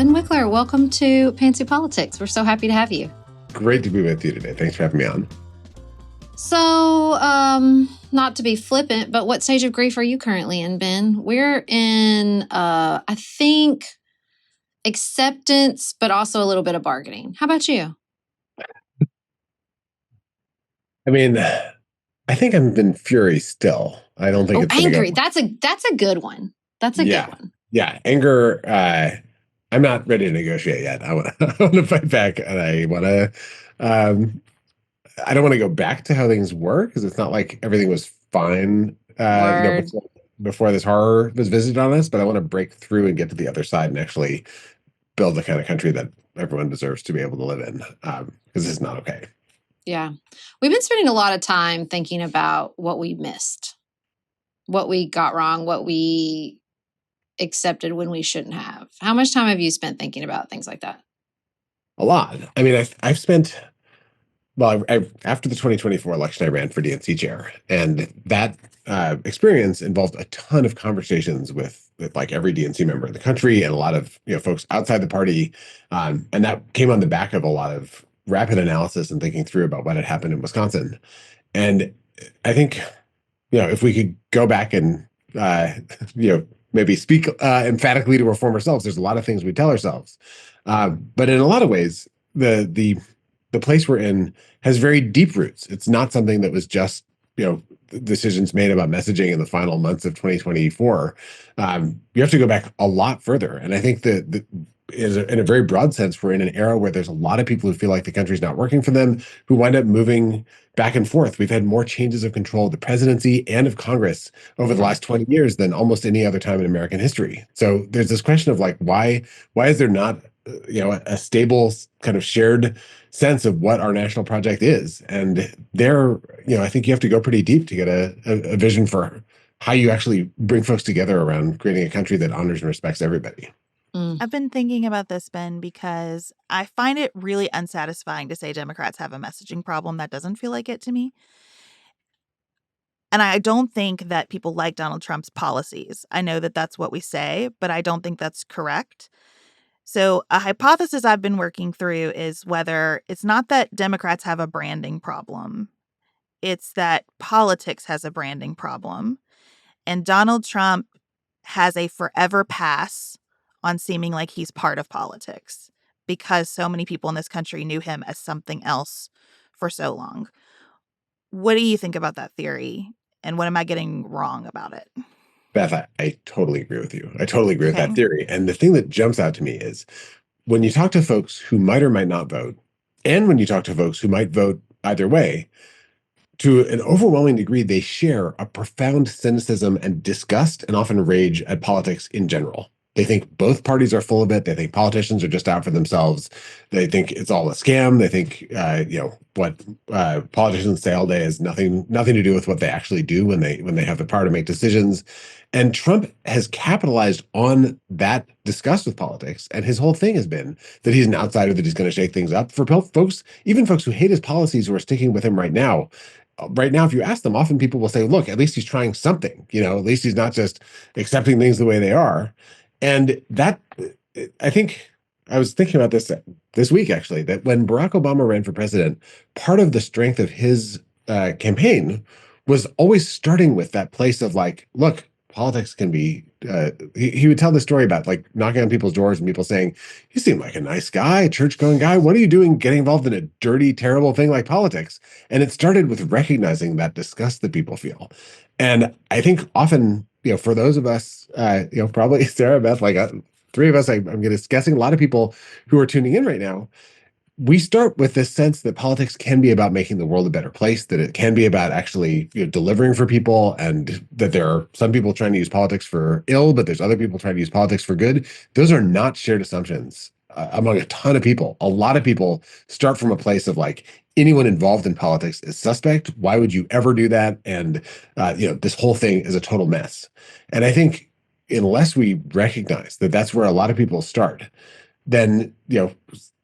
Ben Wikler, welcome to Pantsuit Politics. We're so happy to have you. Great to be with you today. Thanks for having me on. So, not to be flippant, but what stage of grief are you currently in, Ben? We're in, I think, acceptance, but also a little bit of bargaining. How about you? I mean, I think I'm in fury still. I don't think it's angry. That's a good one. That's a good one. Yeah, anger. I'm not ready to negotiate yet. I want to fight back, and I want to. I don't want to go back to how things were because it's not like everything was fine. Before this horror was visited on us, but I want to break through and get to the other side and actually build the kind of country that everyone deserves to be able to live in. Because this is not okay. Yeah. We've been spending a lot of time thinking about what we missed, what we got wrong, what we accepted when we shouldn't have. How much time have you spent thinking about things like that? A lot. I mean, I've spent, well, after the 2024 election, I ran for DNC chair. And that experience involved a ton of conversations with like every DNC member in the country and a lot of folks outside the party. And that came on the back of a lot of rapid analysis and thinking through about what had happened in Wisconsin. And I think, if we could go back and, maybe speak emphatically to our former selves, there's a lot of things we tell ourselves. But in a lot of ways, the place we're in has very deep roots. It's not something that was just, decisions made about messaging in the final months of 2024. You have to go back a lot further. And I think that in a very broad sense, we're in an era where there's a lot of people who feel like the country's not working for them, who wind up moving back and forth. We've had more changes of control of the presidency and of Congress over the last 20 years than almost any other time in American history. So there's this question of like, why is there not, a stable kind of shared sense of what our national project is? And there, I think you have to go pretty deep to get a vision for how you actually bring folks together around creating a country that honors and respects everybody. I've been thinking about this, Ben, because I find it really unsatisfying to say Democrats have a messaging problem. That doesn't feel like it to me. And I don't think that people like Donald Trump's policies. I know that that's what we say, but I don't think that's correct. So a hypothesis I've been working through is whether it's not that Democrats have a branding problem. It's that politics has a branding problem. And Donald Trump has a forever pass on seeming like he's part of politics because so many people in this country knew him as something else for so long. What do you think about that theory? And what am I getting wrong about it? Beth, I totally agree with you. I totally agree with that theory. And the thing that jumps out to me is when you talk to folks who might or might not vote, and when you talk to folks who might vote either way, to an overwhelming degree, they share a profound cynicism and disgust and often rage at politics in general. They think both parties are full of it. They think politicians are just out for themselves. They think it's all a scam. They think, what politicians say all day has nothing to do with what they actually do when they have the power to make decisions. And Trump has capitalized on that disgust with politics. And his whole thing has been that he's an outsider, that he's going to shake things up. For folks, even folks who hate his policies who are sticking with him right now, if you ask them, often people will say, look, at least he's trying something. At least he's not just accepting things the way they are. And that, I think, I was thinking about this week, actually, that when Barack Obama ran for president, part of the strength of his campaign was always starting with that place of like, look, politics can be, he would tell the story about like knocking on people's doors and people saying, you seem like a nice guy, a church-going guy. What are you doing getting involved in a dirty, terrible thing like politics? And it started with recognizing that disgust that people feel. And I think often, for those of us, probably Sarah and Beth, like three of us, I'm guessing a lot of people who are tuning in right now, we start with this sense that politics can be about making the world a better place, that it can be about actually delivering for people, and that there are some people trying to use politics for ill, but there's other people trying to use politics for good. Those are not shared assumptions among a ton of people. A lot of people start from a place of like, anyone involved in politics is suspect. Why would you ever do that? And, this whole thing is a total mess. And I think unless we recognize that that's where a lot of people start, then,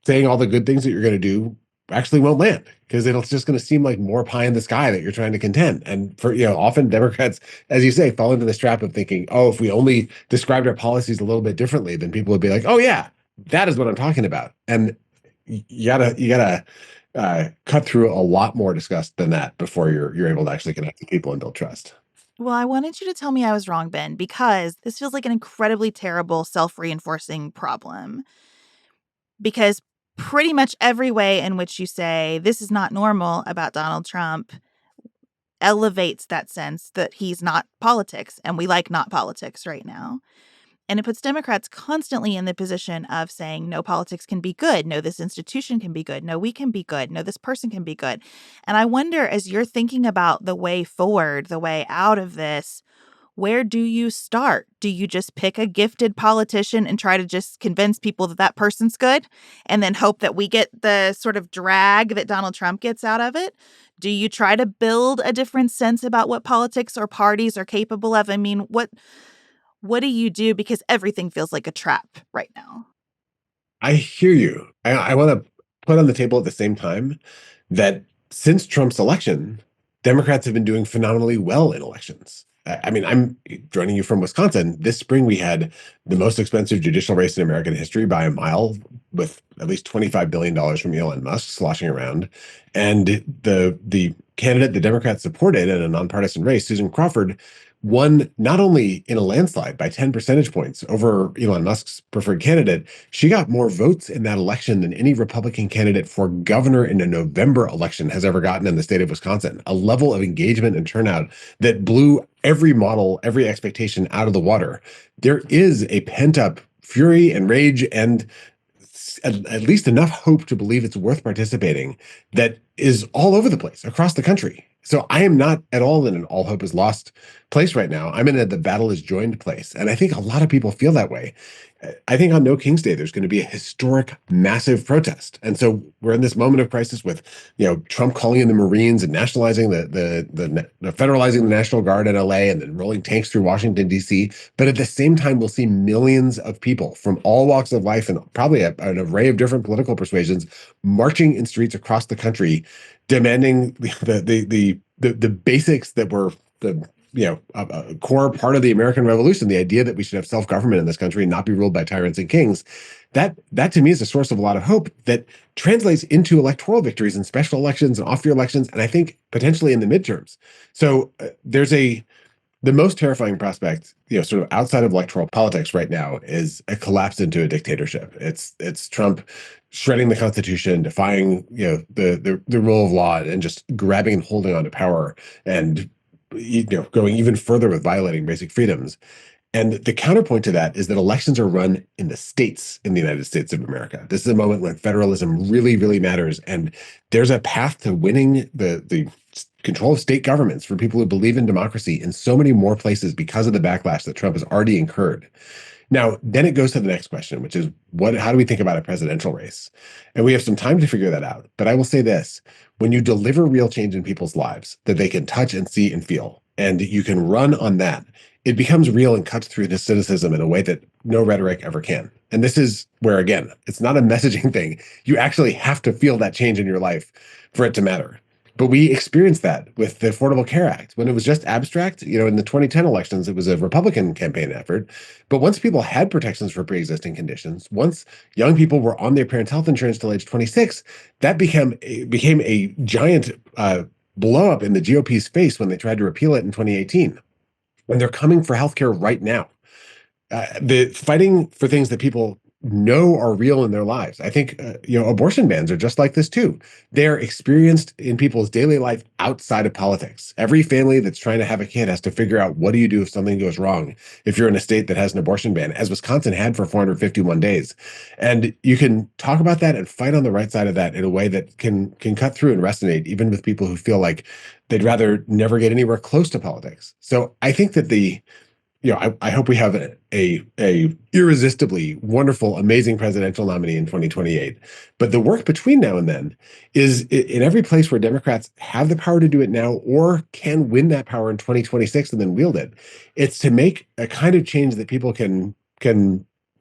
saying all the good things that you're going to do actually won't land because it's just going to seem like more pie in the sky that you're trying to contend. And for, often Democrats, as you say, fall into this trap of thinking, oh, if we only described our policies a little bit differently, then people would be like, oh yeah, That is what I'm talking about. And you gotta cut through a lot more disgust than that before you're able to actually connect with people and build trust. Well, I wanted you to tell me I was wrong, Ben, because this feels like an incredibly terrible self-reinforcing problem. Because pretty much every way in which you say this is not normal about Donald Trump elevates that sense that he's not politics, and we like not politics right now. And it puts Democrats constantly in the position of saying, no, politics can be good. No, this institution can be good. No, we can be good. No, this person can be good. And I wonder, as you're thinking about the way forward, the way out of this, where do you start? Do you just pick a gifted politician and try to just convince people that that person's good and then hope that we get the sort of drag that Donald Trump gets out of it? Do you try to build a different sense about what politics or parties are capable of? I mean, what do you do? Because everything feels like a trap right now. I hear you. I want to put on the table at the same time that since Trump's election, Democrats have been doing phenomenally well in elections. I mean, I'm joining you from Wisconsin. This spring, we had the most expensive judicial race in American history by a mile, with at least $25 billion from Elon Musk sloshing around. And the candidate the Democrats supported in a nonpartisan race, Susan Crawford, won not only in a landslide by 10 percentage points over Elon Musk's preferred candidate, she got more votes in that election than any Republican candidate for governor in a November election has ever gotten in the state of Wisconsin. A level of engagement and turnout that blew every model, every expectation out of the water. There is a pent-up fury and rage and at least enough hope to believe it's worth participating that is all over the place across the country. So I am not at all in an all hope is lost place right now. I'm in a the battle is joined place. And I think a lot of people feel that way. I think on No King's Day, there's going to be a historic, massive protest. And so we're in this moment of crisis with, Trump calling in the Marines and nationalizing the federalizing the National Guard in LA and then rolling tanks through Washington, D.C. But at the same time, we'll see millions of people from all walks of life and probably an array of different political persuasions marching in streets across the country, demanding the basics that were a core part of the American Revolution, the idea that we should have self-government in this country and not be ruled by tyrants and kings. That to me is a source of a lot of hope that translates into electoral victories in special elections and off-year elections, and I think potentially in the midterms. So there's the most terrifying prospect, sort of outside of electoral politics right now, is a collapse into a dictatorship. It's Trump shredding the Constitution, defying the rule of law, and just grabbing and holding on to power, and going even further with violating basic freedoms. And the counterpoint to that is that elections are run in the states in the United States of America. This is a moment when federalism really, really matters. And there's a path to winning the control of state governments for people who believe in democracy in so many more places because of the backlash that Trump has already incurred. Now, then it goes to the next question, which is how do we think about a presidential race? And we have some time to figure that out. But I will say this: when you deliver real change in people's lives that they can touch and see and feel, and you can run on that, it becomes real and cuts through to cynicism in a way that no rhetoric ever can. And this is where, again, it's not a messaging thing. You actually have to feel that change in your life for it to matter. But we experienced that with the Affordable Care Act. When it was just abstract, in the 2010 elections, it was a Republican campaign effort. But once people had protections for pre-existing conditions, once young people were on their parents' health insurance till age 26, that became a giant blow up in the GOP's face when they tried to repeal it in 2018. And they're coming for healthcare right now. The fighting for things that people know are real in their lives. I think, abortion bans are just like this too. They're experienced in people's daily life outside of politics. Every family that's trying to have a kid has to figure out, what do you do if something goes wrong if you're in a state that has an abortion ban, as Wisconsin had for 451 days. And you can talk about that and fight on the right side of that in a way that can cut through and resonate even with people who feel like they'd rather never get anywhere close to politics. So I think that I hope we have a irresistibly wonderful, amazing presidential nominee in 2028. But the work between now and then is in every place where Democrats have the power to do it now or can win that power in 2026 and then wield it. It's to make a kind of change that people can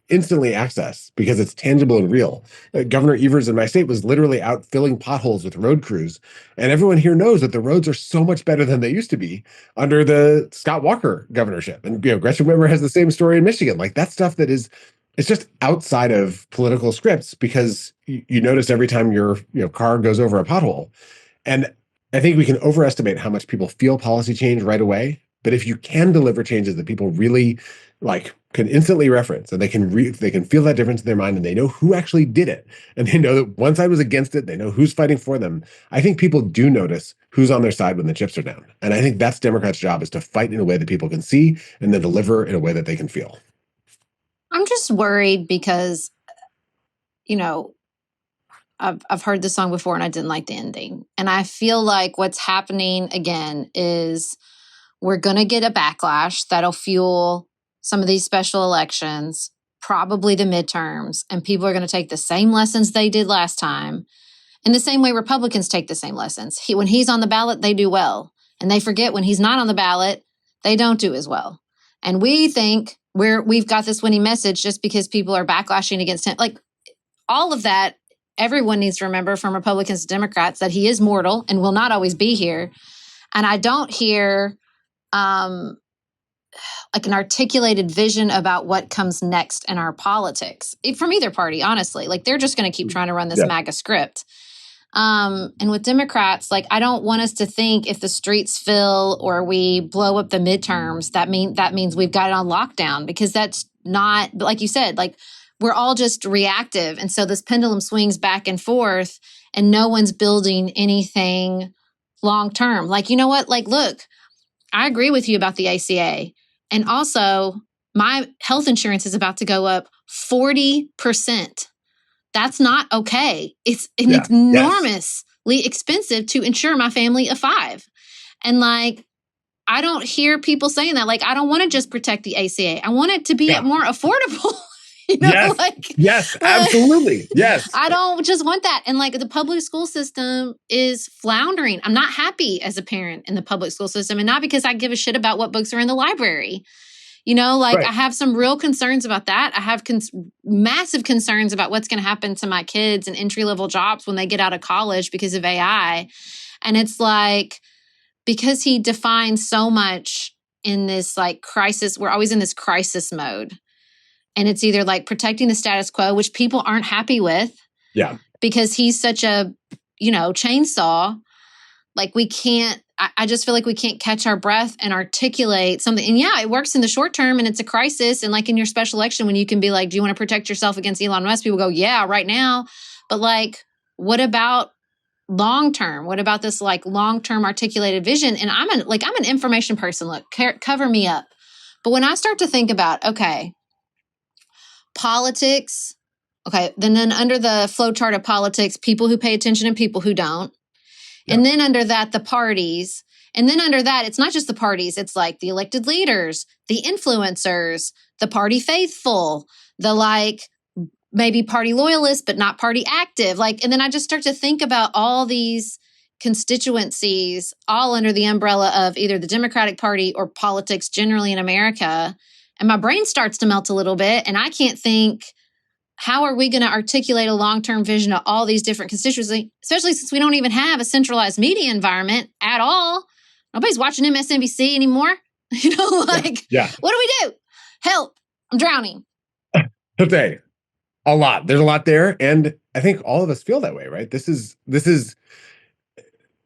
instantly access because it's tangible and real. Governor Evers in my state was literally out filling potholes with road crews. And everyone here knows that the roads are so much better than they used to be under the Scott Walker governorship. And Gretchen Whitmer has the same story in Michigan. Like, that stuff that is it's just outside of political scripts because you notice every time your car goes over a pothole. And I think we can overestimate how much people feel policy change right away. But if you can deliver changes that people really can instantly reference, and they can feel that difference in their mind, and they know who actually did it, and they know that one side was against it, they know who's fighting for them. I think people do notice who's on their side when the chips are down. And I think that's Democrats' job, is to fight in a way that people can see and then deliver in a way that they can feel. I'm just worried because, I've heard this song before and I didn't like the ending. And I feel like what's happening again is we're going to get a backlash that'll fuel some of these special elections, probably the midterms, and people are going to take the same lessons they did last time in the same way Republicans take the same lessons. When he's on the ballot, they do well. And they forget when he's not on the ballot, they don't do as well. And we think we've got this winning message just because people are backlashing against him. Like, all of that, everyone needs to remember, from Republicans to Democrats, that he is mortal and will not always be here. And I don't hear like an articulated vision about what comes next in our politics from either party, honestly. Like, they're just going to keep trying to run this MAGA script. And with Democrats, like, I don't want us to think if the streets fill or we blow up the midterms, that means we've got it on lockdown, because that's not, like you said, like, we're all just reactive. And so this pendulum swings back and forth and no one's building anything long term. Like, you know what? Like, look, I agree with you about the ACA. And also, my health insurance is about to go up 40%. That's not okay. It's enormously expensive to insure my family of 5. And like, I don't hear people saying that. Like, I don't want to just protect the ACA. I want it to be more affordable. Yes, absolutely. Yes. I don't just want that. And like, the public school system is floundering. I'm not happy as a parent in the public school system, and not because I give a shit about what books are in the library. Right. I have some real concerns about that. I have massive concerns about what's going to happen to my kids in entry-level jobs when they get out of college because of AI. And it's like, because he defines so much in this like crisis, we're always in this crisis mode. And it's either like protecting the status quo, which people aren't happy with. Yeah. Because he's such a, chainsaw. Like, we can't, I just feel like we can't catch our breath and articulate something. And yeah, it works in the short term and it's a crisis. And like in your special election, when you can be like, do you want to protect yourself against Elon Musk? People go, yeah, right now. But like, what about long term? What about this like long-term articulated vision? And I'm an information person. Look, cover me up. But when I start to think about, okay, politics, okay, then under the flow chart of politics, people who pay attention and people who don't. Yep. And then under that, the parties. And then under that, it's not just the parties. It's like the elected leaders, the influencers, the party faithful, the like maybe party loyalists, but not party active. Like, and then I just start to think about all these constituencies all under the umbrella of either the Democratic Party or politics generally in America. And my brain starts to melt a little bit. And I can't think, how are we going to articulate a long-term vision of all these different constituencies, especially since we don't even have a centralized media environment at all? Nobody's watching MSNBC anymore. What do we do? Help. I'm drowning. Okay. A lot. There's a lot there. And I think all of us feel that way, right? This is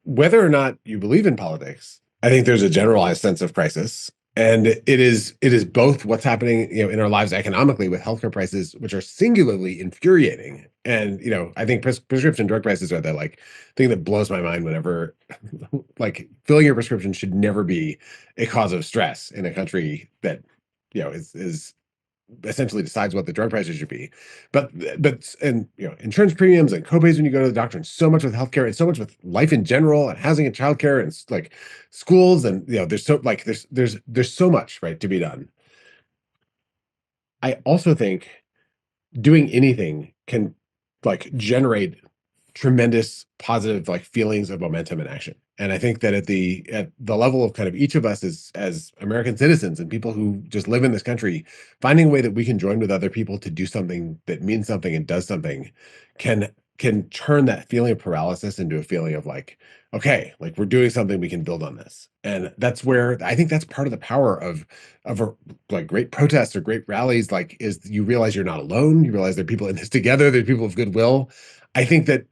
whether or not you believe in politics, I think there's a generalized sense of crisis. And it is both what's happening, in our lives economically with healthcare prices, which are singularly infuriating. And, I think prescription drug prices are the thing that blows my mind whenever filling your prescription should never be a cause of stress in a country that, is essentially decides what the drug prices should be. But insurance premiums and copays when you go to the doctor, and so much with healthcare and so much with life in general and housing and childcare and schools, and there's so much, right, to be done. I also think doing anything can generate tremendous positive feelings of momentum and action. And I think that at the level of kind of each of us as American citizens and people who just live in this country, finding a way that we can join with other people to do something that means something and does something can can turn that feeling of paralysis into a feeling of like, okay, like we're doing something, we can build on this. And that's where I think that's part of the power of a, like great protests or great rallies, like is you realize you're not alone. You realize there are people in this together, there's people of goodwill. I think that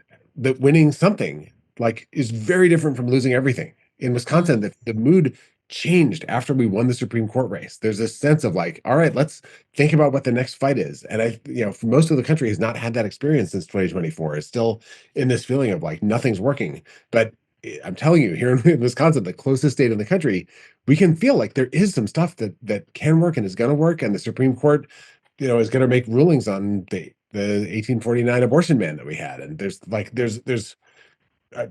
winning something like is very different from losing everything. In Wisconsin, the mood changed after we won the Supreme Court race. There's this sense of like, all right, let's think about what the next fight is. And for most of the country has not had that experience since 2024. It's still in this feeling of like nothing's working. But I'm telling you, here in Wisconsin, the closest state in the country, we can feel like there is some stuff that can work and is going to work. And the Supreme Court, is going to make rulings on the 1849 abortion ban that we had. And there's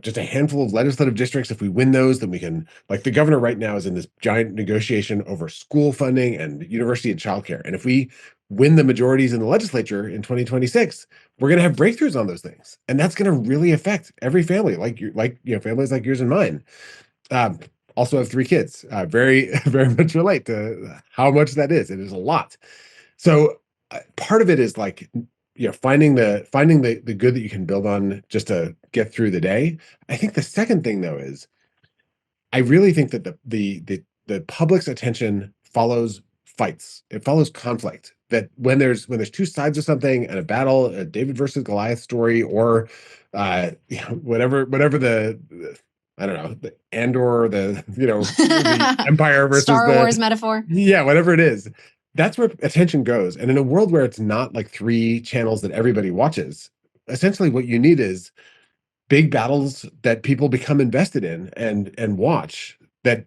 just a handful of legislative districts. If we win those, then we can, like the governor right now is in this giant negotiation over school funding and university and childcare. And if we win the majorities in the legislature in 2026, we're going to have breakthroughs on those things. And that's going to really affect every family, families like yours and mine. Also have 3 kids, very, very much relate to how much that is. It is a lot. So part of it is like, finding the good that you can build on just to get through the day. I think the second thing though is I really think that the public's attention follows fights. It follows conflict. That when there's 2 sides of something and a battle, a David versus Goliath story, or whatever the I don't know, the Andor, the Empire versus Star Wars metaphor. Yeah, whatever it is. That's where attention goes. And in a world where it's not like 3 channels that everybody watches, essentially what you need is big battles that people become invested in and watch, that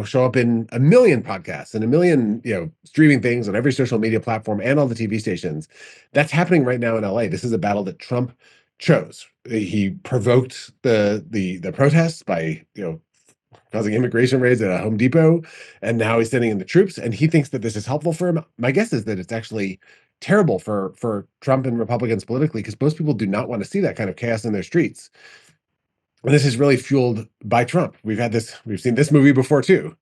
show up in a million podcasts and a million streaming things on every social media platform and all the TV stations. That's happening right now in LA. This is a battle that Trump chose. He provoked the protests by causing immigration raids at a Home Depot, and now he's sending in the troops, and he thinks that this is helpful for him. My guess is that it's actually terrible for Trump and Republicans politically, because most people do not want to see that kind of chaos in their streets. And this is really fueled by Trump. We've seen this movie before too.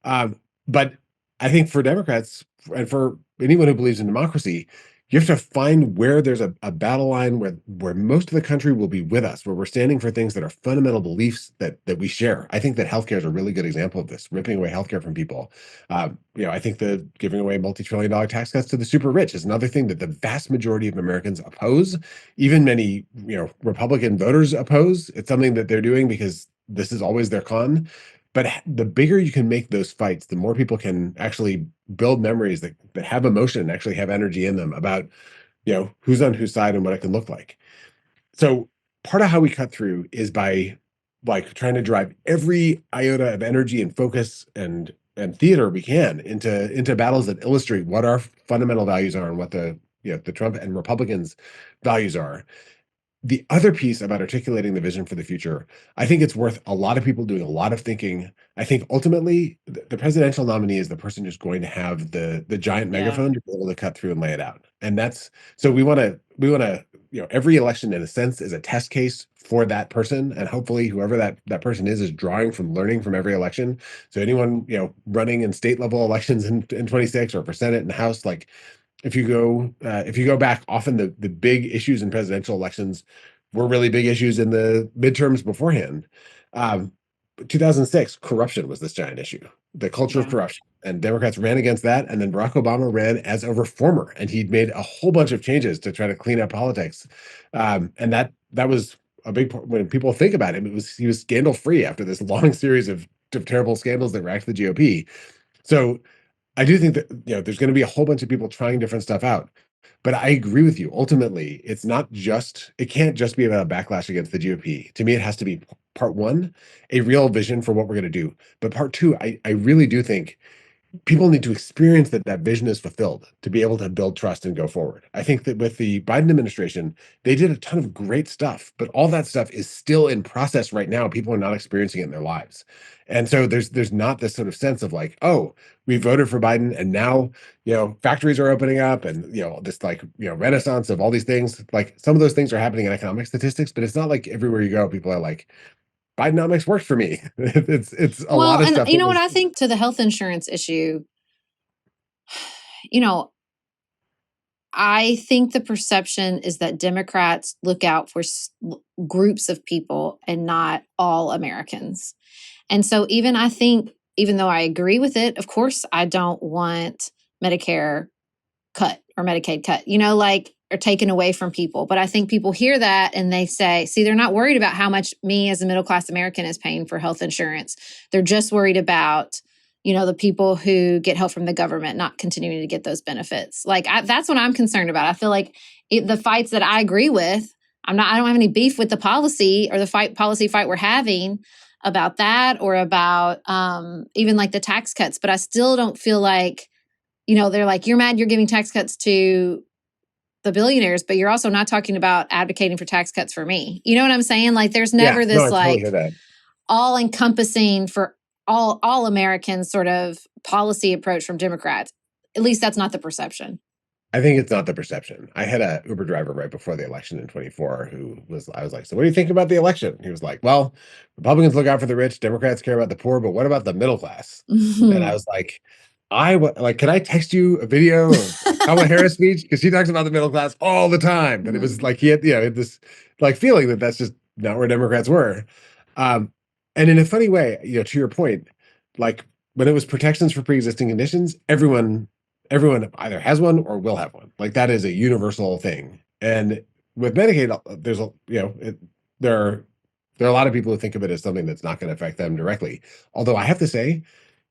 But I think for Democrats and for anyone who believes in democracy, you have to find where there's a battle line where most of the country will be with us, where we're standing for things that are fundamental beliefs that we share. I think that healthcare is a really good example of this, ripping away healthcare from people. I think the giving away multi-trillion-dollar tax cuts to the super rich is another thing that the vast majority of Americans oppose. Even many, Republican voters oppose. It's something that they're doing because this is always their con. But the bigger you can make those fights, the more people can actually build memories that have emotion and actually have energy in them about, who's on whose side and what it can look like. So part of how we cut through is by like trying to drive every iota of energy and focus and theater we can into battles that illustrate what our fundamental values are and what the Trump and Republicans' values are. The other piece about articulating the vision for the future, I think it's worth a lot of people doing a lot of thinking. I think ultimately the presidential nominee is the person who's going to have the giant megaphone to be able to cut through and lay it out. And that's so we want to every election in a sense is a test case for that person, and hopefully whoever that person is drawing from learning from every election. So anyone running in state level elections in 26 or for Senate and House, like if you go back, often the big issues in presidential elections were really big issues in the midterms beforehand. 2006, corruption was this giant issue, the culture of corruption, and Democrats ran against that. And then Barack Obama ran as a reformer, and he'd made a whole bunch of changes to try to clean up politics. And that was a big part. When people think about him, he was scandal free after this long series of terrible scandals that racked the GOP. So I do think that there's going to be a whole bunch of people trying different stuff out. But I agree with you. Ultimately, it can't just be about a backlash against the GOP. To me, it has to be part 1, a real vision for what we're going to do. But part 2, I really do think people need to experience that vision is fulfilled to be able to build trust and go forward. I think that with the Biden administration, they did a ton of great stuff, but all that stuff is still in process right now. People are not experiencing it in their lives. And so there's not this sort of sense of like, oh, we voted for Biden and now, factories are opening up and, this renaissance of all these things. Like some of those things are happening in economic statistics, but it's not like everywhere you go, people are like, Bidenomics worked for me. It's a lot of stuff. You know what I think to the health insurance issue, I think the perception is that Democrats look out for groups of people and not all Americans. And so I think, even though I agree with it, of course, I don't want Medicare cut or Medicaid cut, or taken away from people. But I think people hear that and they say, see, they're not worried about how much me as a middle-class American is paying for health insurance. They're just worried about, the people who get help from the government not continuing to get those benefits. That's what I'm concerned about. I feel like the fights that I agree with, I don't have any beef with the policy or the policy fight we're having about that, or about even like the tax cuts. But I still don't feel like, they're like, you're mad you're giving tax cuts to the billionaires, but you're also not talking about advocating for tax cuts for me. You know what I'm saying? Like, there's never this all encompassing for all Americans sort of policy approach from Democrats. At least that's not the perception. I think it's not the perception. I had a Uber driver right before the election in 24 I was like, so what do you think about the election? He was like, well, Republicans look out for the rich, Democrats care about the poor, but what about the middle class? And I was like, can I text you a video of Kamala Harris speech? Because she talks about the middle class all the time. But it was like, he had, this like feeling that that's just not where Democrats were. And in a funny way, to your point, like when it was protections for pre-existing conditions, everyone either has one or will have one. Like, that is a universal thing. And with Medicaid, there are a lot of people who think of it as something that's not going to affect them directly. Although I have to say,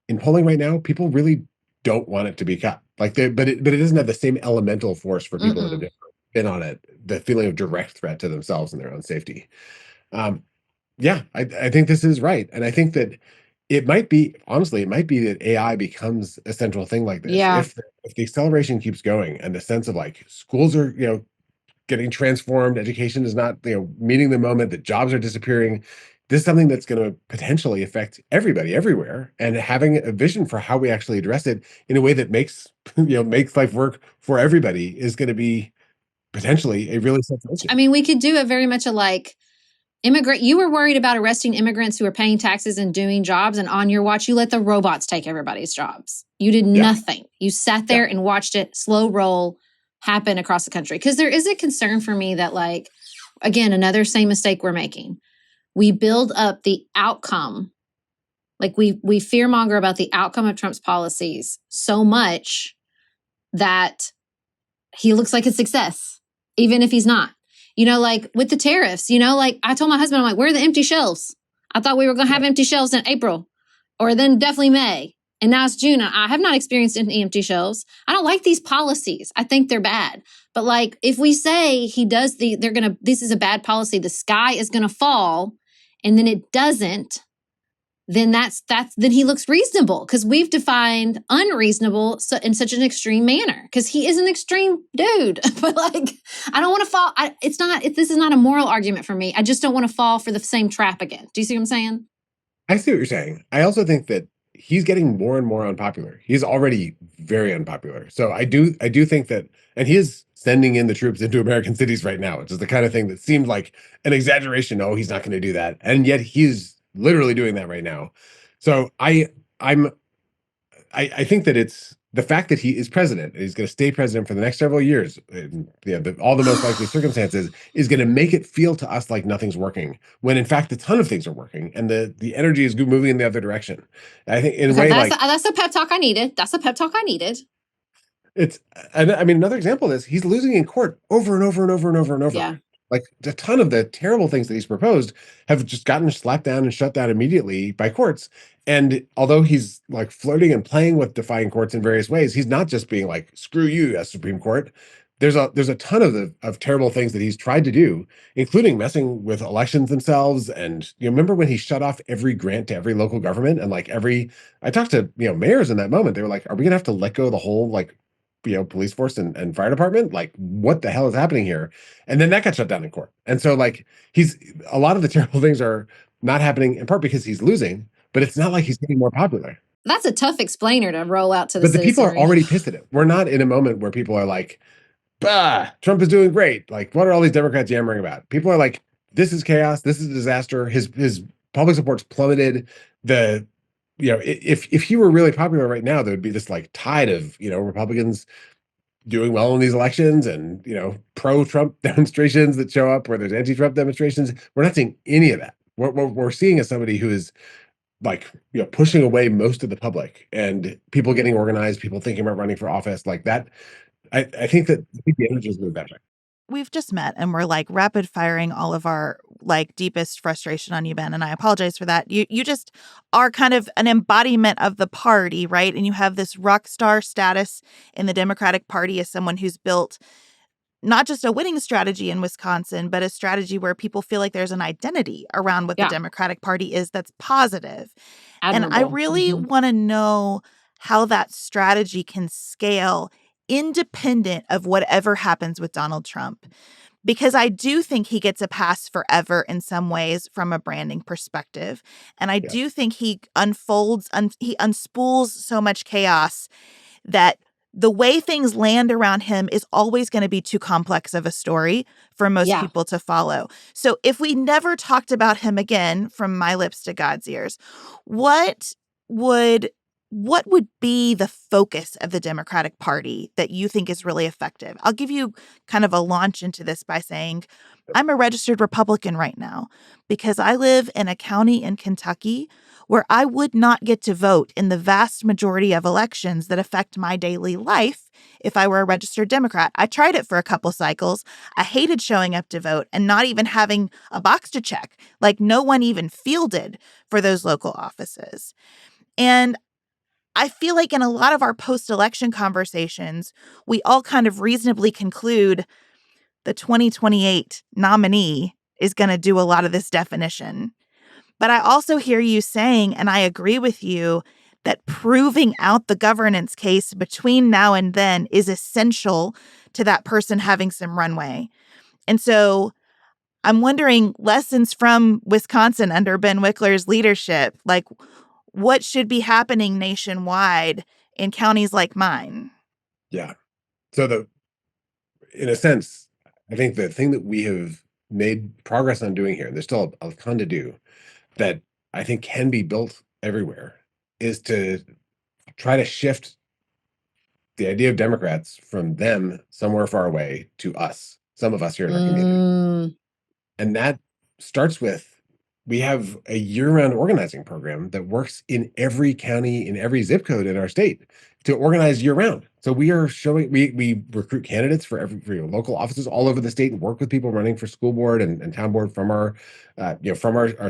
in polling right now, people really don't want it to be cut. But it doesn't have the same elemental force for people that have been on it, the feeling of direct threat to themselves and their own safety. I think this is right. And I think that it might be that AI becomes a central thing like this. Yeah. If the acceleration keeps going and the sense of like schools are, getting transformed, education is not, meeting the moment, that jobs are disappearing. This is something that's going to potentially affect everybody everywhere, and having a vision for how we actually address it in a way that makes life work for everybody is going to be potentially a really central issue. I mean, we could do it very much like you were worried about arresting immigrants who are paying taxes and doing jobs, and on your watch, you let the robots take everybody's jobs. You did nothing. You sat there and watched it slow roll happen across the country. Because there is a concern for me that, like, again, another same mistake we're making. We build up the outcome. Like, we fearmonger about the outcome of Trump's policies so much that he looks like a success, even if he's not. Like with the tariffs, like I told my husband, I'm like, where are the empty shelves? I thought we were going to have empty shelves in April, or then definitely May. And now it's June. I have not experienced any empty shelves. I don't like these policies. I think they're bad. But like, if we say this is a bad policy, the sky is going to fall, and then it doesn't, then then he looks reasonable, because we've defined unreasonable in such an extreme manner, because he is an extreme dude. But like, I don't want to fall. This is not a moral argument for me. I just don't want to fall for the same trap again. Do you see what I'm saying? I see what you're saying. I also think that he's getting more and more unpopular. He's already very unpopular. So I do think that, and he is sending in the troops into American cities right now, which is the kind of thing that seemed like an exaggeration. No, he's not going to do that. And yet he's literally doing that right now. So I think that it's the fact that he is president, and he's going to stay president for the next several years, all the most likely circumstances, is going to make it feel to us like nothing's working, when in fact a ton of things are working, and the energy is moving in the other direction. I think in a way, that's the pep talk I needed. That's the pep talk I needed. Another example is he's losing in court over and over and over and over and over. Yeah. Like, a ton of the terrible things that he's proposed have just gotten slapped down and shut down immediately by courts. And although he's like flirting and playing with defying courts in various ways, he's not just being like, screw you, as Supreme Court. There's a ton of terrible things that he's tried to do, including messing with elections themselves. And remember when he shut off every grant to every local government, and like I talked to mayors in that moment. They were like, are we gonna have to let go of the whole like police force and fire department? Like, what the hell is happening here? And then that got shut down in court. And so like, a lot of the terrible things are not happening in part because he's losing, but it's not like he's getting more popular. That's a tough explainer to roll out to the citizenry. But the people are already pissed at him. We're not in a moment where people are like, bah, Trump is doing great. Like, what are all these Democrats yammering about? People are like, this is chaos. This is a disaster. His public support's plummeted. If he were really popular right now, there would be this like tide of, Republicans doing well in these elections, and pro-Trump demonstrations that show up where there's anti-Trump demonstrations. We're not seeing any of that. What we're seeing is somebody who is like pushing away most of the public, and people getting organized, people thinking about running for office like that. I think the energy is moved that way. We've just met and we're like rapid firing all of our like deepest frustration on you, Ben, and I apologize for that. You just are kind of an embodiment of the party, right? And you have this rock star status in the Democratic Party as someone who's built not just a winning strategy in Wisconsin, but a strategy where people feel like there's an identity around what the Democratic Party is that's positive. Admirable. And I really want to know how that strategy can scale independent of whatever happens with Donald Trump. Because I do think he gets a pass forever in some ways from a branding perspective. And I do think he he unspools so much chaos that the way things land around him is always going to be too complex of a story for most people to follow. So if we never talked about him again, from my lips to God's ears, what would be the focus of the Democratic Party that you think is really effective? I'll give you kind of a launch into this by saying I'm a registered Republican right now because I live in a county in Kentucky where I would not get to vote in the vast majority of elections that affect my daily life if I were a registered Democrat. I tried it for a couple cycles. I hated showing up to vote and not even having a box to check. Like no one even fielded for those local offices. And I feel like in a lot of our post-election conversations, we all kind of reasonably conclude the 2028 nominee is going to do a lot of this definition. But I also hear you saying, and I agree with you, that proving out the governance case between now and then is essential to that person having some runway. And so I'm wondering, lessons from Wisconsin under Ben Wikler's leadership, like what should be happening nationwide in counties like mine? Yeah. So in a sense, I think the thing that we have made progress on doing here, and there's still a ton to do, that I think can be built everywhere, is to try to shift the idea of Democrats from them somewhere far away to us, some of us here in our community. And that starts with, we have a year-round organizing program that works in every county, in every zip code in our state to organize year-round. So we are showing, we recruit candidates for every local offices all over the state and work with people running for school board and town board from our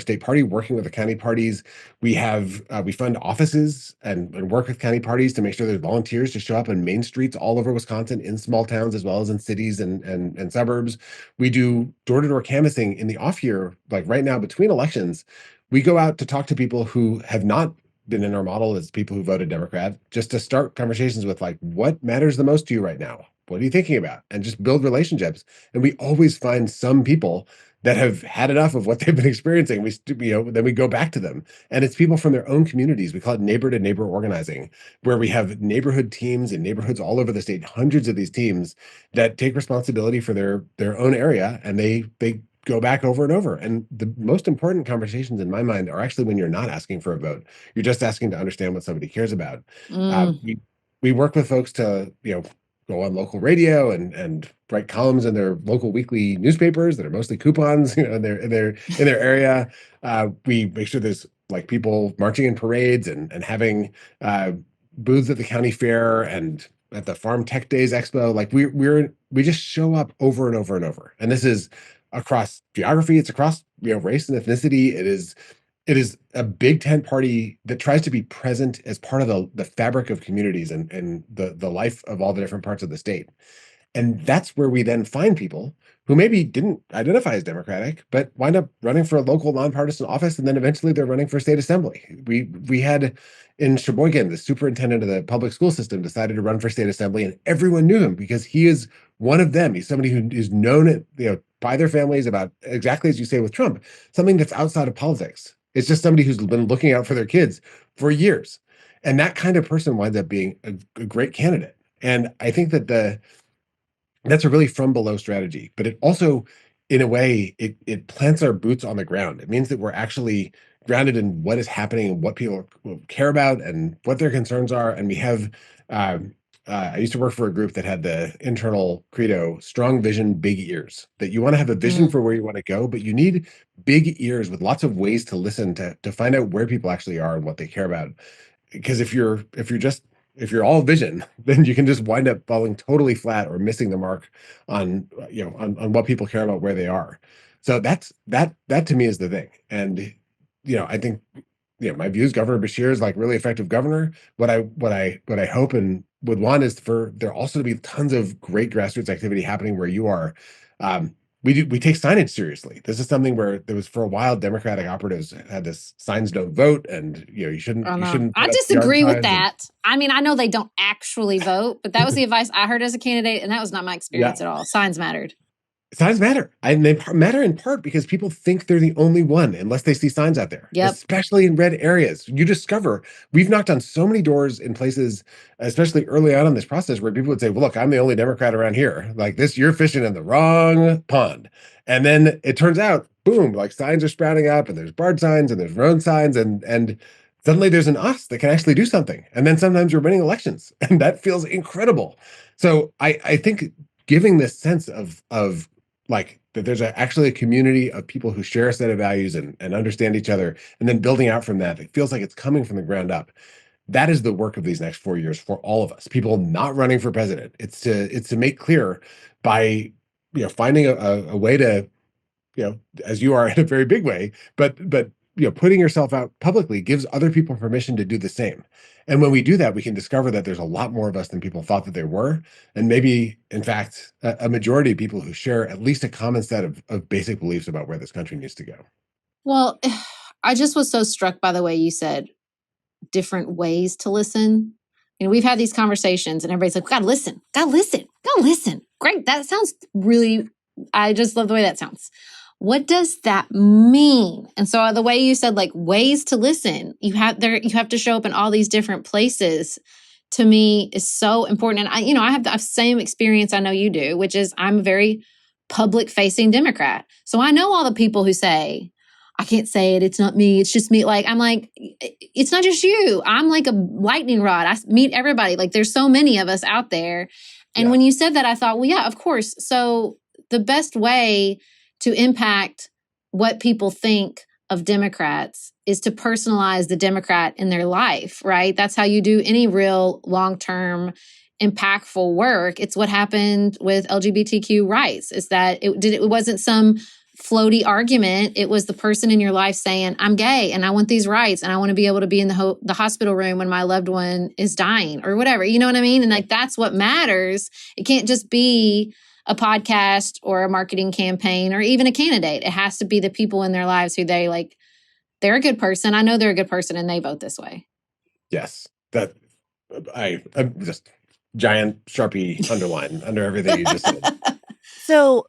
state party, working with the county parties. We have we fund offices and work with county parties to make sure there's volunteers to show up on main streets all over Wisconsin, in small towns as well as in cities and suburbs. We do door-to-door canvassing in the off year, like right now between elections. We go out to talk to people who have not been in our model as people who voted Democrat, just to start conversations with like, what matters the most to you right now? What are you thinking about? And just build relationships. And we always find some people that have had enough of what they've been experiencing. Then we go back to them. And it's people from their own communities. We call it neighbor to neighbor organizing, where we have neighborhood teams in neighborhoods all over the state, hundreds of these teams that take responsibility for their own area, and they go back over and over. And the most important conversations in my mind are actually when you're not asking for a vote. You're just asking to understand what somebody cares about. We work with folks to, go on local radio and write columns in their local weekly newspapers that are mostly coupons, in their area. We make sure there's like people marching in parades and having booths at the county fair and at the Farm Tech Days Expo. Like we just show up over and over and over. And this is across geography, it's across race and ethnicity. It is a big tent party that tries to be present as part of the fabric of communities and the life of all the different parts of the state. And that's where we then find people who maybe didn't identify as Democratic, but wind up running for a local nonpartisan office, and then eventually they're running for state assembly. We had in Sheboygan, the superintendent of the public school system decided to run for state assembly, and everyone knew him because he is one of them. He's somebody who is known, by their families about exactly as you say with Trump, something that's outside of politics. It's just somebody who's been looking out for their kids for years. And that kind of person winds up being a great candidate. And I think that's a really from below strategy, but it also, in a way, it plants our boots on the ground. It means that we're actually grounded in what is happening and what people care about and what their concerns are. And we have I used to work for a group that had the internal credo, strong vision, big ears, that you want to have a vision for where you want to go, but you need big ears with lots of ways to listen to find out where people actually are and what they care about. Because if you're all vision, then you can just wind up falling totally flat or missing the mark on on what people care about, where they are. So that to me is the thing. And I think my views, Governor Bashir is like really effective governor. What I hope and would want is for there also to be tons of great grassroots activity happening where you are. We take signage seriously. This is something where there was for a while Democratic operatives had this signs don't vote, and you shouldn't I put up yard disagree with signs that. I mean, I know they don't actually vote, but that was the advice I heard as a candidate, and that was not my experience at all. Signs mattered. Signs matter. And they matter in part because people think they're the only one unless they see signs out there, especially in red areas. You discover we've knocked on so many doors in places, especially early on in this process, where people would say, well, look, I'm the only Democrat around here. Like this, you're fishing in the wrong pond. And then it turns out, boom, like signs are sprouting up and there's barred signs and there's road signs and suddenly there's an us that can actually do something. And then sometimes you're winning elections and that feels incredible. So I think giving this sense of like that there's actually a community of people who share a set of values and understand each other, and then building out from that, it feels like it's coming from the ground up. That is the work of these next 4 years for all of us. People not running for president. It's to make clear by finding a way to as you are in a very big way, but putting yourself out publicly gives other people permission to do the same. And when we do that, we can discover that there's a lot more of us than people thought that there were. And maybe, in fact, a majority of people who share at least a common set of basic beliefs about where this country needs to go. Well, I just was so struck by the way you said different ways to listen. We've had these conversations and everybody's like, gotta listen. Great. That sounds really, I just love the way that sounds. What does that mean? And so the way you said, like, ways to listen, you have to show up in all these different places, to me is so important. And I have the same experience I know you do, which is I'm a very public facing Democrat. So I know all the people who say, I can't say it. It's not me. It's just me. Like, I'm like, it's not just you. I'm like a lightning rod. I meet everybody. Like, there's so many of us out there. And when you said that, I thought, well, yeah, of course. So the best way to impact what people think of Democrats is to personalize the Democrat in their life, right? That's how you do any real long-term impactful work. It's what happened with LGBTQ rights, is that it wasn't some floaty argument. It was the person in your life saying, I'm gay and I want these rights and I want to be able to be in the hospital room when my loved one is dying or whatever. You know what I mean? And like, that's what matters. It can't just be a podcast or a marketing campaign or even a candidate. It has to be the people in their lives who they're a good person. I know they're a good person and they vote this way. Yes. I'm just giant Sharpie underline under everything you just said. So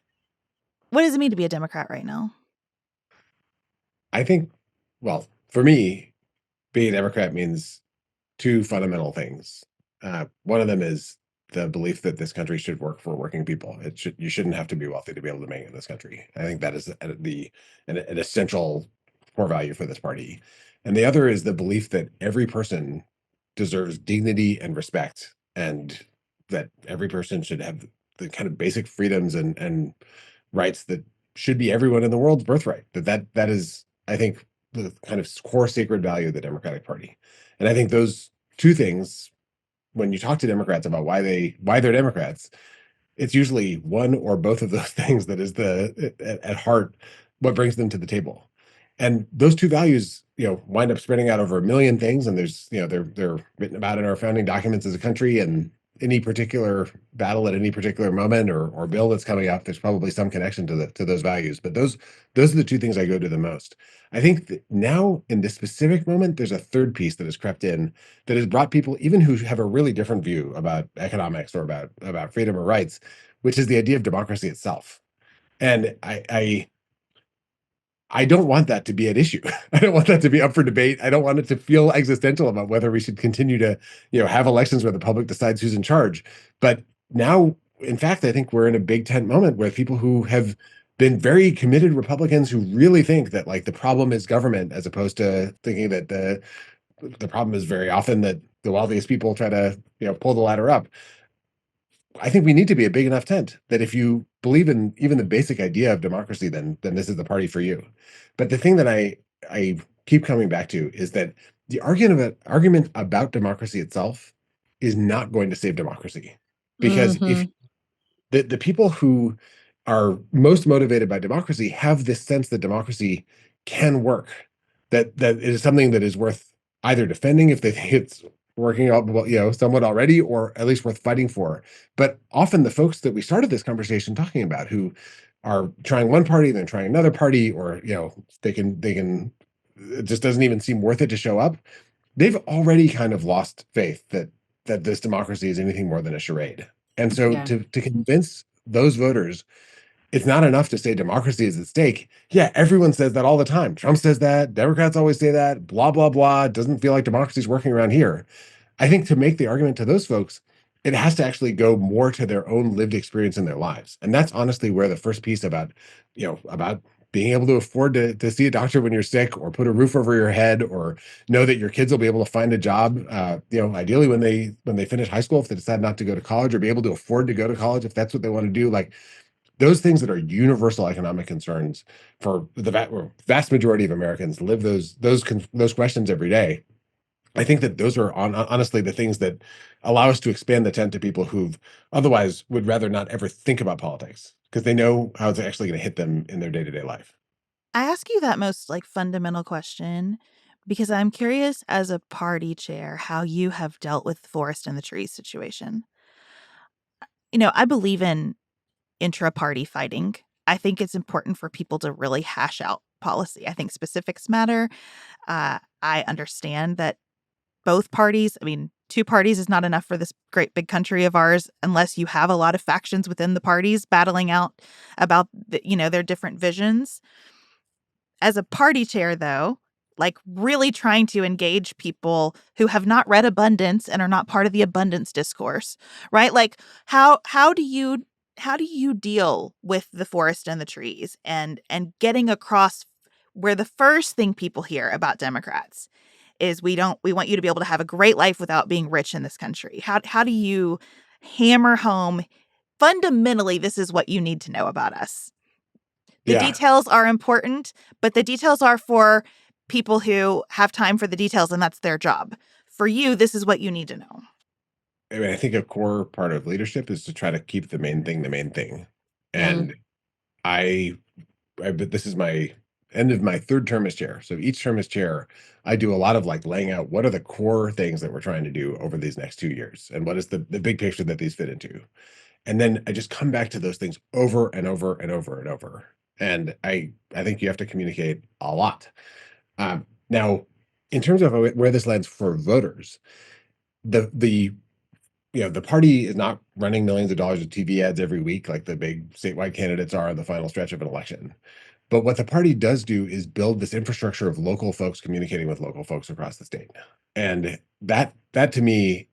what does it mean to be a Democrat right now? I think, well, for me, being a Democrat means two fundamental things. One of them is the belief that this country should work for working people. You shouldn't have to be wealthy to be able to make it in this country. I think that is an essential core value for this party. And the other is the belief that every person deserves dignity and respect, and that every person should have the kind of basic freedoms and rights that should be everyone in the world's birthright. That is, I think, the kind of core sacred value of the Democratic Party. And I think those two things, when you talk to Democrats about why they're Democrats, it's usually one or both of those things that is at heart what brings them to the table. And those two values, wind up spreading out over a million things. And there's, they're written about in our founding documents as a country, and any particular battle at any particular moment or bill that's coming up, there's probably some connection to those values. But those are the two things I go to the most. I think that now in this specific moment, there's a third piece that has crept in that has brought people, even who have a really different view about economics or about freedom or rights, which is the idea of democracy itself. And I don't want that to be an issue. I don't want that to be up for debate. I don't want it to feel existential about whether we should continue to, have elections where the public decides who's in charge. But now, in fact, I think we're in a big tent moment where people who have been very committed Republicans who really think that like the problem is government, as opposed to thinking that the problem is very often that the wealthiest people try to, pull the ladder up. I think we need to be a big enough tent that if you believe in even the basic idea of democracy, then this is the party for you. But the thing that I keep coming back to is that the argument about democracy itself is not going to save democracy. Because if Mhm. the people who are most motivated by democracy have this sense that democracy can work, that it is something that is worth either defending if they think it's working out well, somewhat already, or at least worth fighting for. But often the folks that we started this conversation talking about, who are trying one party, then trying another party, or they can it just doesn't even seem worth it to show up. They've already kind of lost faith that this democracy is anything more than a charade. And so Yeah. to convince those voters, it's not enough to say democracy is at stake. Yeah, everyone says that all the time. Trump says that. Democrats always say that. Blah, blah, blah. It doesn't feel like democracy is working around here. I think to make the argument to those folks, it has to actually go more to their own lived experience in their lives. And that's honestly where the first piece about being able to afford to see a doctor when you're sick, or put a roof over your head, or know that your kids will be able to find a job, ideally when they finish high school, if they decide not to go to college, or be able to afford to go to college if that's what they want to do. Like, those things that are universal economic concerns for the vast majority of Americans live those questions every day. I think that those are honestly the things that allow us to expand the tent to people who've otherwise would rather not ever think about politics, because they know how it's actually going to hit them in their day-to-day life. I ask you that most fundamental question because I'm curious, as a party chair, how you have dealt with the forest and the trees situation. I believe in intra-party fighting. I think it's important for people to really hash out policy. I think specifics matter. I understand that both parties, two parties is not enough for this great big country of ours unless you have a lot of factions within the parties battling out about their different visions. As a party chair, though, really trying to engage people who have not read abundance and are not part of the abundance discourse, right? How do you deal with the forest and the trees and getting across where the first thing people hear about Democrats is we want you to be able to have a great life without being rich in this country. How do you hammer home fundamentally this is what you need to know about us? The Yeah, details are important, but the details are for people who have time for the details, and that's their job. For you, this is what you need to know. I mean, I think a core part of leadership is to try to keep the main thing the main thing. Mm. And I but this is my end of my third term as chair. So each term as chair, I do a lot of laying out what are the core things that we're trying to do over these next 2 years, and what is the big picture that these fit into. And then I just come back to those things over and over and over and over. And I think you have to communicate a lot. Now, in terms of where this lands for voters, the the party is not running millions of dollars of TV ads every week like the big statewide candidates are in the final stretch of an election. But what the party does do is build this infrastructure of local folks communicating with local folks across the state. And that to me,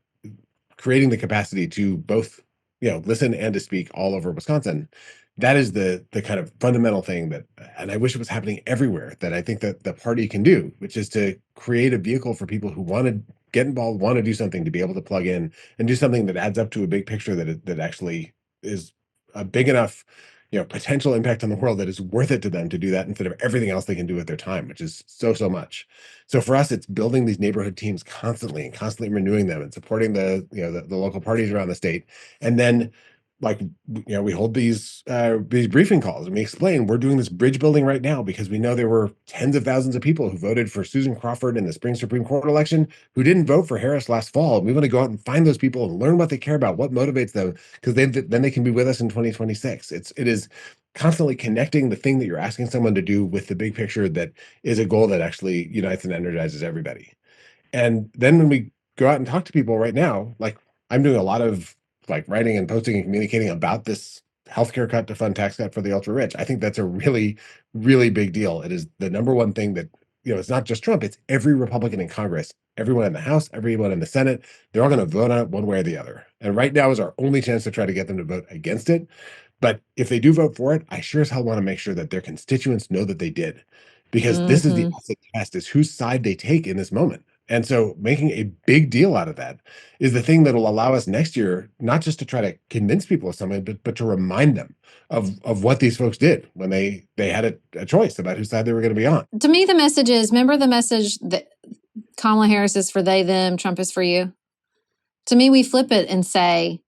creating the capacity to both, listen and to speak all over Wisconsin, that is the kind of fundamental thing that, and I wish it was happening everywhere, that I think that the party can do, which is to create a vehicle for people who want to get involved, want to do something, to be able to plug in and do something that adds up to a big picture, that actually is a big enough, potential impact on the world, that is worth it to them to do that, instead of everything else they can do with their time, which is so much. So for us, it's building these neighborhood teams constantly, and constantly renewing them, and supporting the local parties around the state. And then, we hold these briefing calls, and we explain we're doing this bridge building right now because we know there were tens of thousands of people who voted for Susan Crawford in the spring Supreme Court election who didn't vote for Harris last fall. We want to go out and find those people and learn what they care about, what motivates them, because then they can be with us in 2026. It is constantly connecting the thing that you're asking someone to do with the big picture, that is a goal that actually unites and energizes everybody. And then when we go out and talk to people right now, I'm doing a lot of writing and posting and communicating about this healthcare cut to fund tax cut for the ultra rich. I think that's a really, really big deal. It is the number one thing that, it's not just Trump, it's every Republican in Congress, everyone in the House, everyone in the Senate. They're all going to vote on it one way or the other. And right now is our only chance to try to get them to vote against it. But if they do vote for it, I sure as hell want to make sure that their constituents know that they did, because this is the Mhm. ultimate test, is whose side they take in this moment. And so making a big deal out of that is the thing that will allow us next year, not just to try to convince people of something, but to remind them of what these folks did when they had a choice about whose side they were going to be on. To me, the message is, remember the message that Kamala Harris is for they, them, Trump is for you? To me, we flip it and say,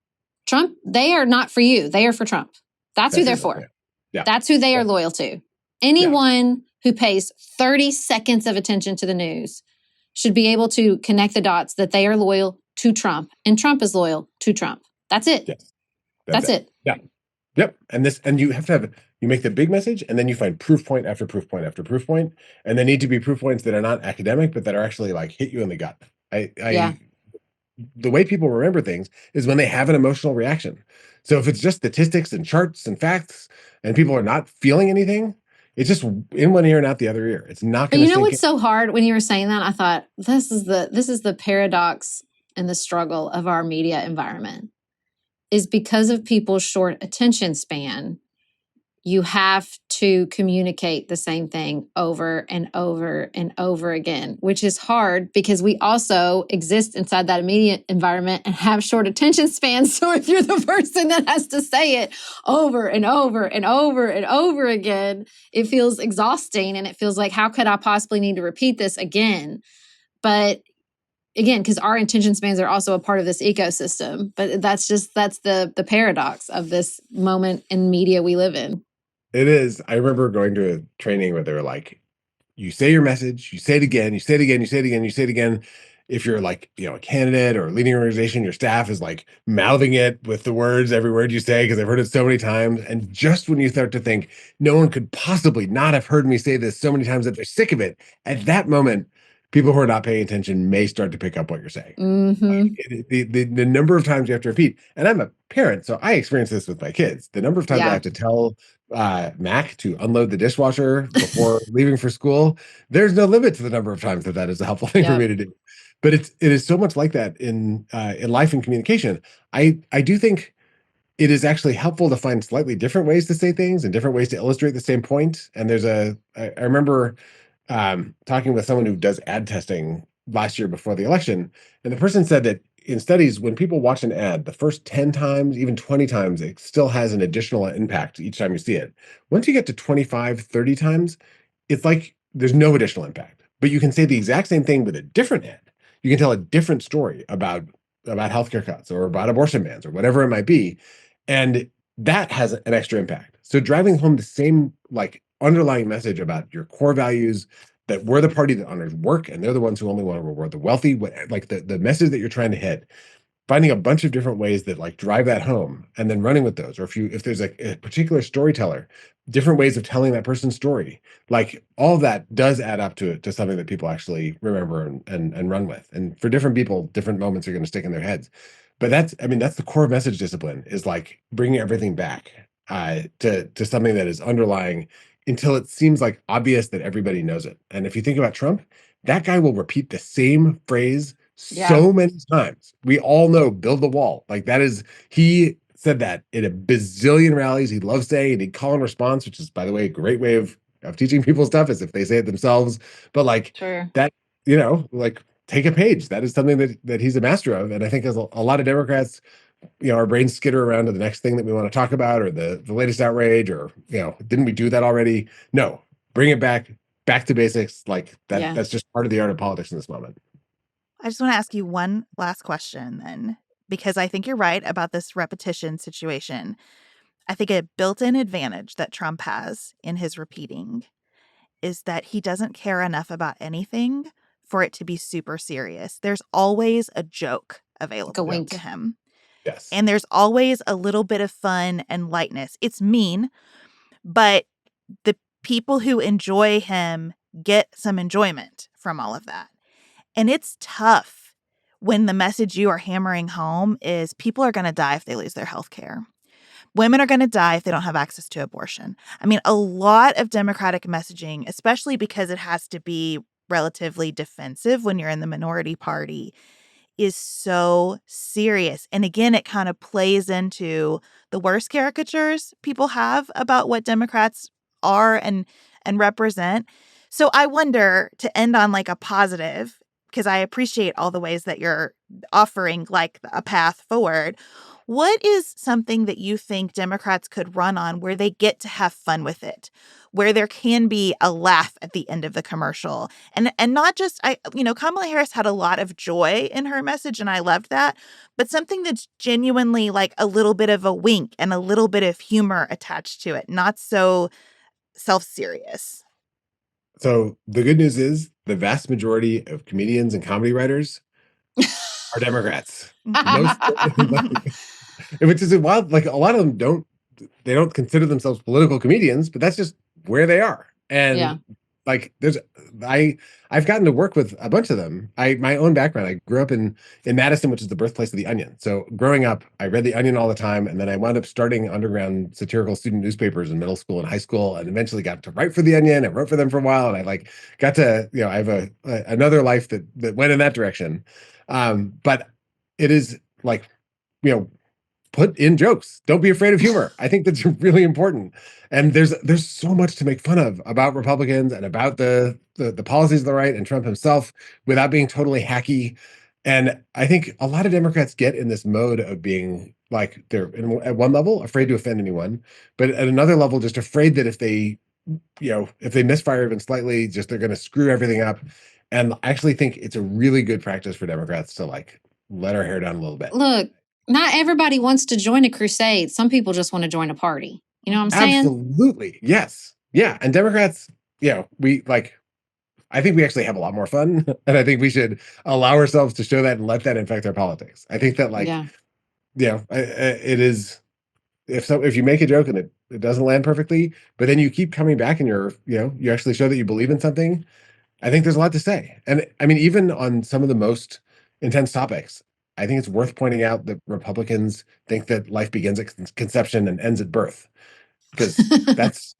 Trump, they are not for you. They are for Trump. That's who they're for. Yeah. That's who they are loyal to. Anyone who pays 30 seconds of attention to the news should be able to connect the dots that they are loyal to Trump and Trump is loyal to Trump. That's it. Yes. That's it. Yeah. Yep. And you have to you make the big message, and then you find proof point after proof point after proof point, and they need to be proof points that are not academic, but that are actually like hit you in the gut. The way people remember things is when they have an emotional reaction. So if it's just statistics and charts and facts and people are not feeling anything, it's just in one ear and out the other ear. It's not going to. But you know what's so hard? When you were saying that, I thought this is the paradox and the struggle of our media environment. Is because of people's short attention span, you have to communicate the same thing over and over and over again, which is hard because we also exist inside that immediate environment and have short attention spans. So if you're the person that has to say it over and over and over and over again, it feels exhausting and it feels like, how could I possibly need to repeat this again? But again, because our attention spans are also a part of this ecosystem, but that's the paradox of this moment in media we live in. It is. I remember going to a training where they were like, you say your message, you say it again, you say it again, you say it again, you say it again. If you're like, a candidate or a leading organization, your staff is like mouthing it with the words, every word you say, because I've heard it so many times. And just when you start to think, no one could possibly not have heard me say this so many times that they're sick of it, at that moment, people who are not paying attention may start to pick up what you're saying. The number of times you have to repeat, and I'm a parent, so I experience this with my kids. The number of times I have to tell Mac to unload the dishwasher before leaving for school, there's no limit to the number of times that is a helpful thing for me to do. But it is so much like that in life and communication. I do think it is actually helpful to find slightly different ways to say things and different ways to illustrate the same point. And I remember talking with someone who does ad testing last year before the election, and the person said that in studies, when people watch an ad, the first 10 times, even 20 times, it still has an additional impact each time you see it. Once you get to 25, 30 times, it's like there's no additional impact. But you can say the exact same thing with a different ad. You can tell a different story about healthcare cuts or about abortion bans or whatever it might be. And that has an extra impact. So driving home the same underlying message about your core values, that we're the party that honors work and they're the ones who only want to reward the wealthy, the message that you're trying to hit, finding a bunch of different ways that drive that home and then running with those. Or if there's a particular storyteller, different ways of telling that person's story, all of that does add up to something that people actually remember and run with. And for different people, different moments are going to stick in their heads. But that's the core of message discipline, is bringing everything back to something that is underlying until it seems obvious that everybody knows it. And if you think about Trump, that guy will repeat the same phrase so many times. We all know build the wall. He said that in a bazillion rallies. He loves saying, and he'd call and response, which is, by the way, a great way of teaching people stuff, is if they say it themselves. But that, take a page. That is something that he's a master of. And I think as a lot of Democrats, our brains skitter around to the next thing that we want to talk about, or the latest outrage, or, didn't we do that already? No, bring it back to basics. That's just part of the art of politics in this moment. I just want to ask you one last question then, because I think you're right about this repetition situation. I think a built-in advantage that Trump has in his repeating is that he doesn't care enough about anything for it to be super serious. There's always a joke available to him. Yes. And there's always a little bit of fun and lightness. It's mean, but the people who enjoy him get some enjoyment from all of that. And it's tough when the message you are hammering home is people are going to die if they lose their health care. Women are going to die if they don't have access to abortion. I mean, a lot of Democratic messaging, especially because it has to be relatively defensive when you're in the minority party, is so serious. And again, it kind of plays into the worst caricatures people have about what Democrats are and represent. So I wonder, to end on a positive, because I appreciate all the ways that you're offering like a path forward. What is something that you think Democrats could run on where they get to have fun with it, where there can be a laugh at the end of the commercial? And not just Kamala Harris had a lot of joy in her message, and I loved that, but something that's genuinely like a little bit of a wink and a little bit of humor attached to it, not so self-serious. So the good news is the vast majority of comedians and comedy writers are Democrats. Most, which is wild. Like a lot of them don't consider themselves political comedians, but that's just where they are. And Yeah. like I've gotten to work with a bunch of them. My own background, I grew up in Madison, which is the birthplace of The Onion. So growing up, I read The Onion all the time, and then I wound up starting underground satirical student newspapers in middle school and high school, and eventually got to write for The Onion. I wrote for them for a while, and I like got to, I have another life that went in that direction. But it is like, put in jokes. Don't be afraid of humor. I think that's really important. And there's so much to make fun of about Republicans and about the policies of the right and Trump himself without being totally hacky. And I think a lot of Democrats get in this mode of being like they're at one level afraid to offend anyone, but at another level just afraid that if they misfire even slightly, just they're going to screw everything up. And I actually think it's a really good practice for Democrats to like let our hair down a little bit. Look, not everybody wants to join a crusade. Some people just want to join a party. You know what I'm saying? Absolutely. Yes. Yeah. And Democrats, I think we actually have a lot more fun. And I think we should allow ourselves to show that and let that affect our politics. I think that it is, if you make a joke and it doesn't land perfectly, but then you keep coming back and you actually show that you believe in something, I think there's a lot to say. And I mean, even on some of the most intense topics, I think it's worth pointing out that Republicans think that life begins at conception and ends at birth, because there's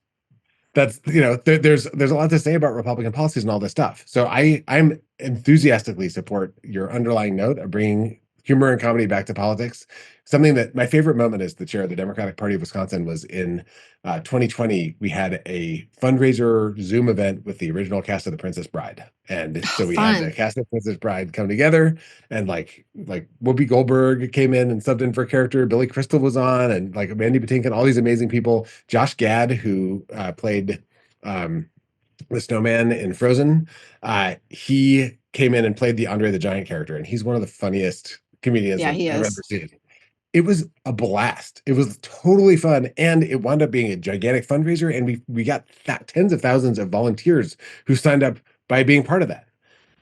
a lot to say about Republican policies and all this stuff. So I'm enthusiastically support your underlying note of bringing humor and comedy back to politics. Something that my favorite moment as the chair of the Democratic Party of Wisconsin was in 2020. We had a fundraiser Zoom event with the original cast of The Princess Bride. And so we had the cast of Princess Bride come together, and like Whoopi Goldberg came in and subbed in for a character. Billy Crystal was on, and like Mandy Patinkin, all these amazing people. Josh Gad, who played the snowman in Frozen, he came in and played the Andre the Giant character, and he's one of the funniest comedians I've ever seen. It was a blast. It was totally fun, and it wound up being a gigantic fundraiser, and we got tens of thousands of volunteers who signed up by being part of that.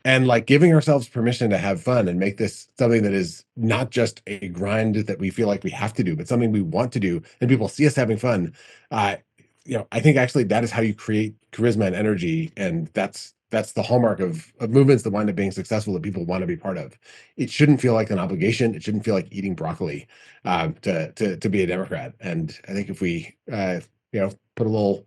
And like giving ourselves permission to have fun and make this something that is not just a grind that we feel like we have to do, but something we want to do, and people see us having fun. I think actually that is how you create charisma and energy, and that's the hallmark of movements that wind up being successful, that people want to be part of. It shouldn't feel like an obligation. It shouldn't feel like eating broccoli to be a Democrat. And I think if we put a little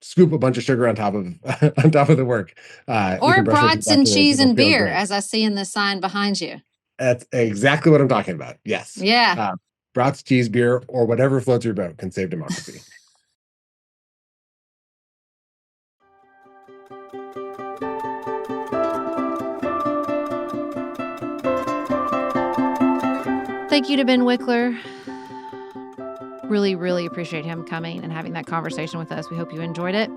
scoop a bunch of sugar on top of the work, or brats and cheese and beer, as I see in the sign behind you. That's exactly what I'm talking about. Yes. Yeah. Brats, cheese, beer, or whatever floats your boat can save democracy. Thank you to Ben Wikler. Really, really appreciate him coming and having that conversation with us. We hope you enjoyed it.